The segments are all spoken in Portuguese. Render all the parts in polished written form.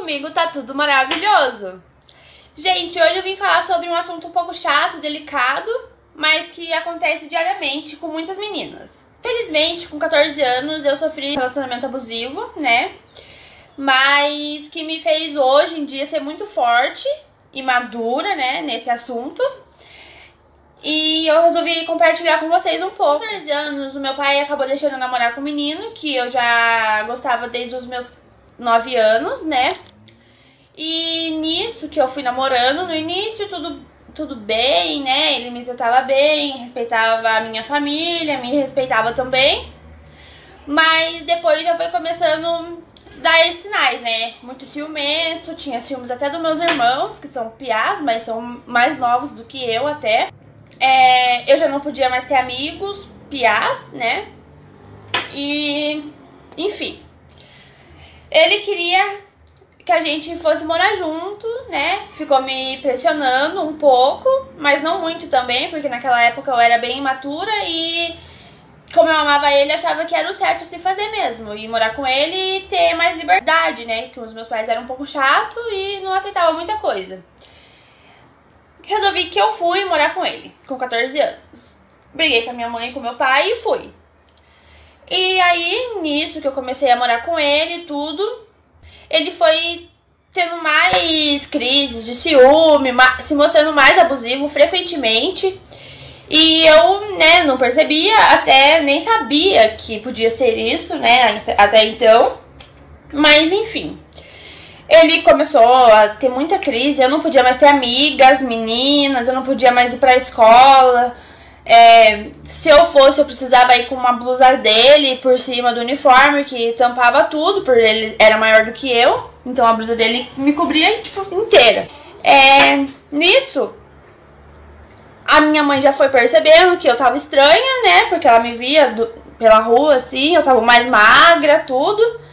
comigo tá tudo maravilhoso. Gente, hoje eu vim falar sobre um assunto um pouco chato, delicado, mas que acontece diariamente com muitas meninas. Felizmente, com 14 anos, eu sofri um relacionamento abusivo, né? Mas que me fez hoje em dia ser muito forte e madura, né, nesse assunto. E eu resolvi compartilhar com vocês um pouco. Com 14 anos, o meu pai acabou deixando eu namorar com um menino que eu já gostava desde os meus 9 anos, né? E nisso que eu fui namorando, no início tudo bem, né? Ele me tratava bem, respeitava a minha família, me respeitava também. Mas depois já foi começando a dar esses sinais, né? Muito ciumento, tinha ciúmes até dos meus irmãos, que são piás, mas são mais novos do que eu até. Eu já não podia mais ter amigos piás, né? E, enfim. Ele queria que a gente fosse morar junto, né? Ficou me pressionando um pouco, mas não muito também, porque naquela época eu era bem imatura e como eu amava ele, achava que era o certo a se fazer mesmo. Ir morar com ele e ter mais liberdade, né? Que os meus pais eram um pouco chatos e não aceitavam muita coisa. Resolvi que eu fui morar com ele, com 14 anos. Briguei com a minha mãe e com meu pai e fui. E aí, nisso que eu comecei a morar com ele e tudo, ele foi tendo mais crises de ciúme, se mostrando mais abusivo frequentemente. E eu, né, não percebia, até nem sabia que podia ser isso, né, até então. Mas, enfim. Ele começou a ter muita crise, eu não podia mais ter amigas, meninas, eu não podia mais ir pra escola. Se eu fosse, eu precisava ir com uma blusa dele por cima do uniforme, que tampava tudo, porque ele era maior do que eu. Então a blusa dele me cobria, tipo, inteira. Nisso, a minha mãe já foi percebendo que eu tava estranha, né? Porque ela me via pela rua, assim, eu tava mais magra, tudo.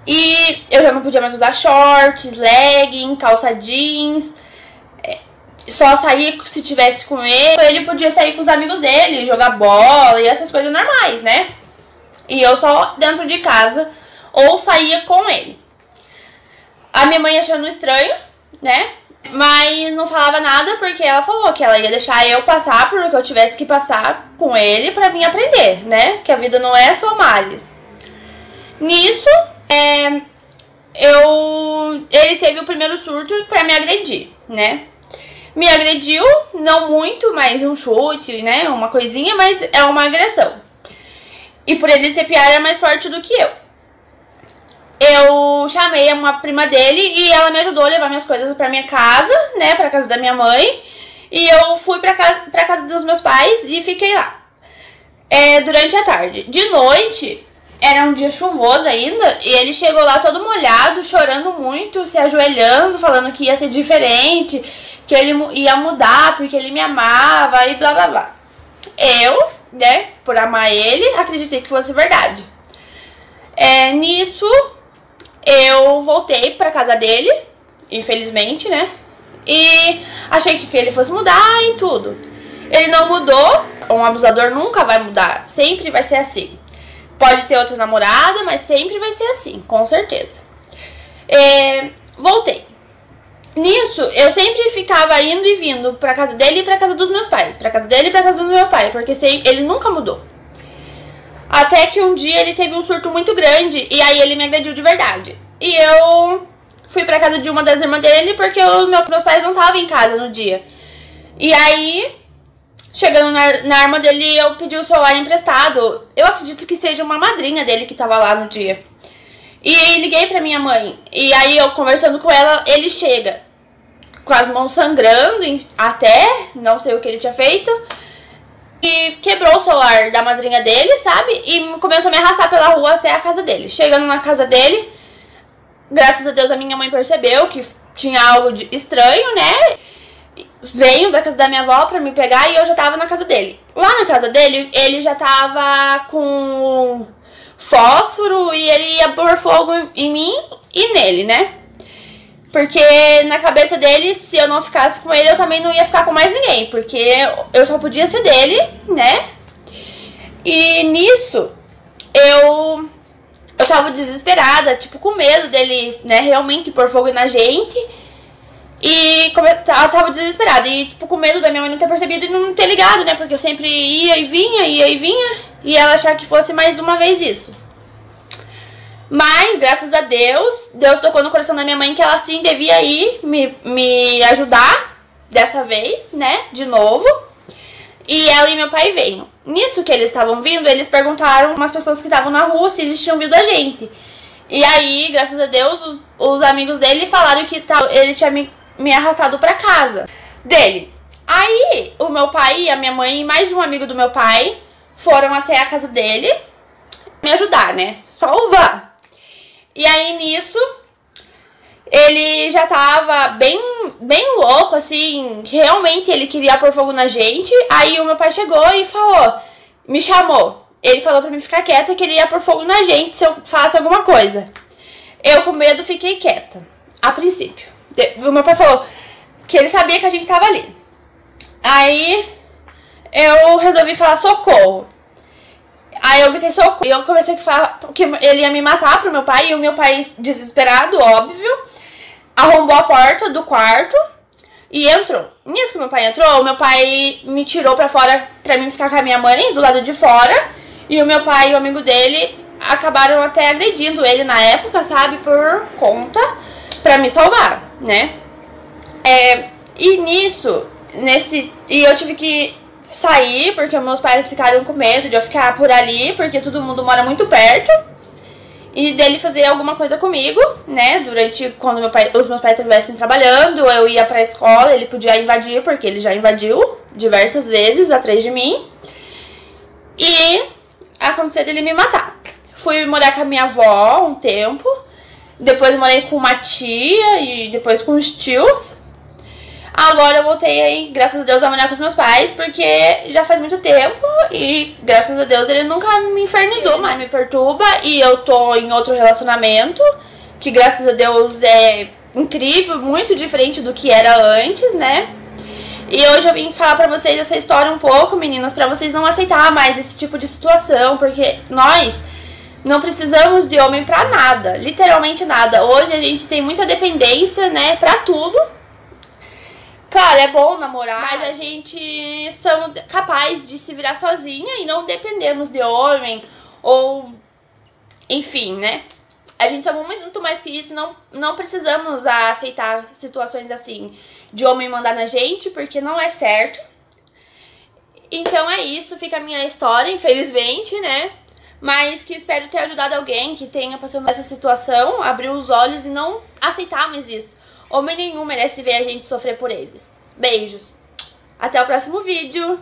E eu já não podia mais usar shorts, legging, calça jeans. Só saía se tivesse com ele. Ele podia sair com os amigos dele, jogar bola e essas coisas normais, né? E eu só dentro de casa ou saía com ele. A minha mãe achando estranho, né? Mas não falava nada porque ela falou que ela ia deixar eu passar por o que eu tivesse que passar com ele pra mim aprender, né? Que a vida não é só males. Nisso, ele teve o primeiro surto pra me agredir, né? Me agrediu, não muito, mas um chute, né? Uma coisinha, mas é uma agressão. E por ele ser pior, é mais forte do que eu. Eu chamei uma prima dele e ela me ajudou a levar minhas coisas pra minha casa, né? Pra casa da minha mãe. E eu fui pra casa dos meus pais e fiquei lá. Durante a tarde. De noite, era um dia chuvoso ainda, e ele chegou lá todo molhado, chorando muito, se ajoelhando, falando que ia ser diferente, que ele ia mudar porque ele me amava e blá blá blá. Eu, né, por amar ele, acreditei que fosse verdade. Nisso, eu voltei pra casa dele, infelizmente, né, e achei que ele fosse mudar e tudo. Ele não mudou, um abusador nunca vai mudar, sempre vai ser assim. Pode ter outra namorada, mas sempre vai ser assim, com certeza. Voltei. Nisso, eu sempre ficava indo e vindo pra casa dele e pra casa dos meus pais. Pra casa dele e pra casa do meu pai, porque ele nunca mudou. Até que um dia ele teve um surto muito grande e aí ele me agrediu de verdade. E eu fui pra casa de uma das irmãs dele porque meus pais não estavam em casa no dia. E aí, chegando na arma dele, eu pedi o celular emprestado. Eu acredito que seja uma madrinha dele que tava lá no dia. E liguei pra minha mãe. E aí eu conversando com ela, ele chega com as mãos sangrando até, não sei o que ele tinha feito. E quebrou o celular da madrinha dele, sabe? E começou a me arrastar pela rua até a casa dele. Chegando na casa dele, graças a Deus a minha mãe percebeu que tinha algo estranho, né? Veio da casa da minha avó pra me pegar e eu já tava na casa dele. Lá na casa dele, ele já tava com fósforo e ele ia pôr fogo em mim e nele, né? Porque na cabeça dele, se eu não ficasse com ele, eu também não ia ficar com mais ninguém. Porque eu só podia ser dele, né? E nisso, eu tava desesperada, tipo, com medo dele, né, realmente pôr fogo na gente. E ela tava desesperada e, tipo, com medo da minha mãe não ter percebido e não ter ligado, né? Porque eu sempre ia e vinha, e ela achar que fosse mais uma vez isso. Mas, graças a Deus, Deus tocou no coração da minha mãe que ela sim devia ir me ajudar dessa vez, né? De novo. E ela e meu pai veio. Nisso que eles estavam vindo, eles perguntaram umas pessoas que estavam na rua se eles tinham visto a gente. E aí, graças a Deus, os amigos dele falaram que ele tinha me arrastado pra casa dele. Aí, o meu pai e a minha mãe e mais um amigo do meu pai foram até a casa dele me ajudar, né? Salvar. E aí, nisso, ele já tava bem louco, assim, realmente ele queria pôr fogo na gente. Aí o meu pai chegou e falou, me chamou. Ele falou pra mim ficar quieta, que ele ia pôr fogo na gente se eu faço alguma coisa. Eu, com medo, fiquei quieta, a princípio. O meu pai falou que ele sabia que a gente tava ali. Aí eu resolvi falar socorro. Aí eu gritei socorro. E eu comecei a falar que ele ia me matar pro meu pai. E o meu pai, desesperado, óbvio, arrombou a porta do quarto e entrou. Nisso que meu pai entrou, o meu pai me tirou pra fora pra mim ficar com a minha mãe do lado de fora. E o meu pai e o amigo dele acabaram até agredindo ele na época, sabe? Por conta, pra me salvar, né? E nisso, e eu tive que sair, porque meus pais ficaram com medo de eu ficar por ali, porque todo mundo mora muito perto. E dele fazer alguma coisa comigo, né? Durante quando os meus pais estivessem trabalhando, eu ia pra escola, ele podia invadir, porque ele já invadiu diversas vezes atrás de mim. E aconteceu dele me matar. Fui morar com a minha avó um tempo. Depois morei com uma tia e depois com os tios. Agora eu voltei aí, graças a Deus, a morar com os meus pais, porque já faz muito tempo e, graças a Deus, ele nunca me infernizou, mas me perturba. E eu tô em outro relacionamento, que, graças a Deus, é incrível, muito diferente do que era antes, né? E hoje eu vim falar pra vocês essa história um pouco, meninas, pra vocês não aceitar mais esse tipo de situação, porque nós não precisamos de homem pra nada, literalmente nada. Hoje a gente tem muita dependência, né, pra tudo. Claro, é bom namorar, mas a gente somos capazes de se virar sozinha e não dependemos de homem ou, enfim, né? A gente somos muito mais que isso, não precisamos aceitar situações assim de homem mandar na gente, porque não é certo. Então é isso, fica a minha história, infelizmente, né? Mas que espero ter ajudado alguém que tenha passando essa situação, abrir os olhos e não aceitar mais isso. Homem nenhum merece ver a gente sofrer por eles. Beijos. Até o próximo vídeo.